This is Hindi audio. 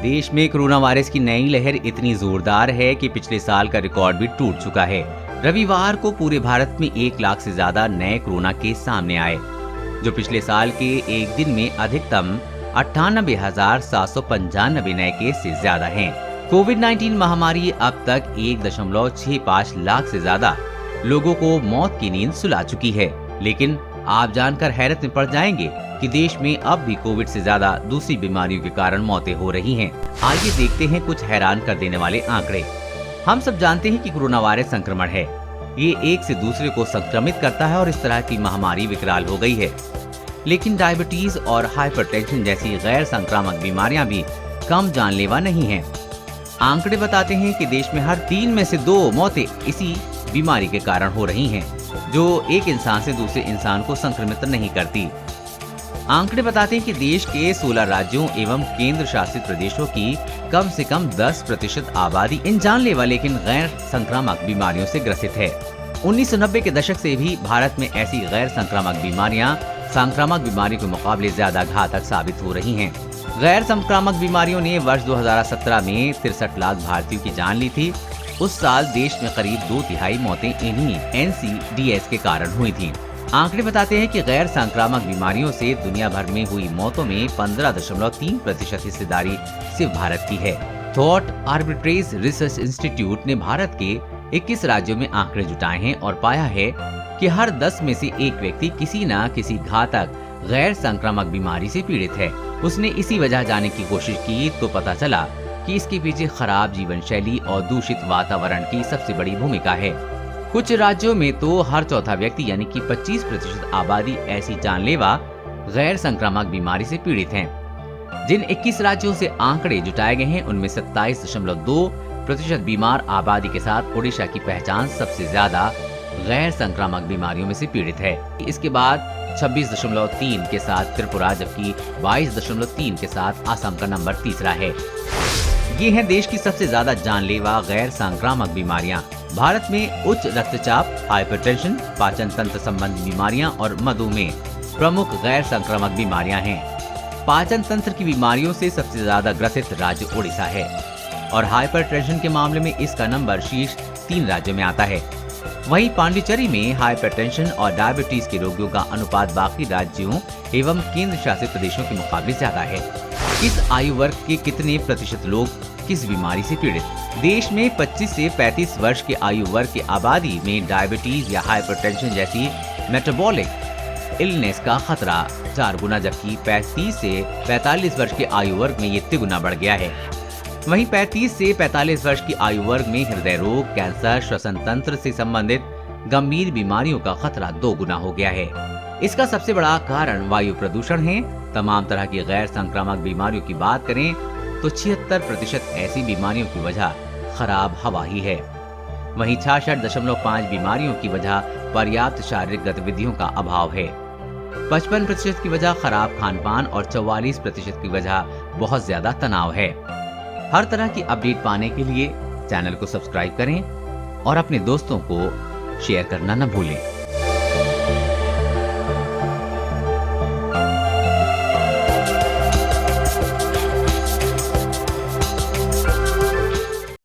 देश में कोरोना वायरस की नई लहर इतनी जोरदार है कि पिछले साल का रिकॉर्ड भी टूट चुका है। रविवार को पूरे भारत में 1 लाख से ज्यादा नए कोरोना केस सामने आए, जो पिछले साल के एक दिन में अधिकतम 98,795 नए केस से ज्यादा हैं। कोविड-19 महामारी अब तक 1.65 लाख से ज्यादा लोगों को मौत की नींद सुला चुकी है। लेकिन आप जानकर हैरत में पड़ जाएंगे कि देश में अब भी कोविड से ज्यादा दूसरी बीमारियों के कारण मौतें हो रही हैं। आइए देखते हैं कुछ हैरान कर देने वाले आंकड़े। हम सब जानते हैं कि कोरोना वायरस संक्रमण है। ये एक से दूसरे को संक्रमित करता है और इस तरह की महामारी विकराल हो गई है। लेकिन डायबिटीज और हाइपरटेंशन जैसी गैर संक्रामक बीमारियां भी कम जानलेवा नहीं हैं। आंकड़े बताते हैं कि देश में हर 3 में से 2 मौतें इसी बीमारी के कारण हो रही हैं, जो एक इंसान से दूसरे इंसान को संक्रमित नहीं करती। आंकड़े बताते हैं कि देश के 16 राज्यों एवं केंद्र शासित प्रदेशों की कम से कम 10% आबादी इन जानलेवा लेकिन गैर संक्रामक बीमारियों से ग्रसित है। 1990 के दशक से भी भारत में ऐसी गैर संक्रामक बीमारियां संक्रामक बीमारी के मुकाबले ज्यादा घातक साबित हो रही हैं। गैर संक्रामक बीमारियों ने वर्ष 2017 में 63 लाख भारतीयों की जान ली थी। उस साल देश में करीब 2/3 मौतें इन्हीं NCDs के कारण हुई थीं। आंकड़े बताते हैं कि गैर संक्रामक बीमारियों से दुनिया भर में हुई मौतों में 15.3% हिस्सेदारी सिर्फ भारत की है। थॉट आर्बिट्रेज रिसर्च इंस्टीट्यूट ने भारत के 21 राज्यों में आंकड़े जुटाए हैं और पाया है कि हर 10 में से एक व्यक्ति किसी न किसी घातक गैर संक्रामक बीमारी से पीड़ित है। उसने इसी वजह जानने की कोशिश की तो पता चला कि इसके पीछे खराब जीवन शैली और दूषित वातावरण की सबसे बड़ी भूमिका है। कुछ राज्यों में तो हर चौथा व्यक्ति यानी कि 25% आबादी ऐसी जानलेवा गैर संक्रामक बीमारी से पीड़ित हैं। जिन 21 राज्यों से आंकड़े जुटाए गए हैं उनमें 27.2% बीमार आबादी के साथ ओडिशा की पहचान सबसे ज्यादा गैर संक्रामक बीमारियों में से पीड़ित है। इसके बाद 26.3 के साथ त्रिपुरा, जबकि 22.3 के साथ असम का नंबर तीसरा है। ये हैं देश की सबसे ज्यादा जानलेवा गैर संक्रामक बीमारियां। भारत में उच्च रक्तचाप, हाइपरटेंशन, पाचन तंत्र संबंधी बीमारियां और मधुमेह प्रमुख गैर संक्रामक बीमारियां हैं। पाचन तंत्र की बीमारियों से सबसे ज्यादा ग्रसित राज्य ओडिशा है और हाइपरटेंशन के मामले में इसका नंबर शीर्ष 3 राज्यों में आता है। वहीं पांडिचेरी में हाइपरटेंशन और डायबिटीज के रोगियों का अनुपात बाकी राज्यों एवं केंद्र शासित प्रदेशों के मुकाबले ज्यादा है। इस आयु वर्ग के कितने प्रतिशत लोग किस बीमारी से पीड़ित? देश में 25 से 35 वर्ष के आयु वर्ग की आबादी में डायबिटीज या हाइपरटेंशन जैसी मेटाबॉलिक इलनेस का खतरा 4 गुना, जबकि 35 से 45 वर्ष के आयु वर्ग में ये 3 गुना बढ़ गया है। वहीं 35 से 45 वर्ष की आयु वर्ग में हृदय रोग, कैंसर, श्वसन तंत्र से संबंधित गंभीर बीमारियों का खतरा 2 गुना हो गया है। इसका सबसे बड़ा कारण वायु प्रदूषण है। तमाम तरह की गैर संक्रामक बीमारियों की बात करें तो 76% ऐसी बीमारियों की वजह खराब हवा ही है। वहीं 66.5 बीमारियों की वजह पर्याप्त शारीरिक गतिविधियों का अभाव है। 55% की वजह खराब खान पान और 44% की वजह बहुत ज्यादा तनाव है। हर तरह की अपडेट पाने के लिए चैनल को सब्सक्राइब करें और अपने दोस्तों को शेयर करना न भूलें।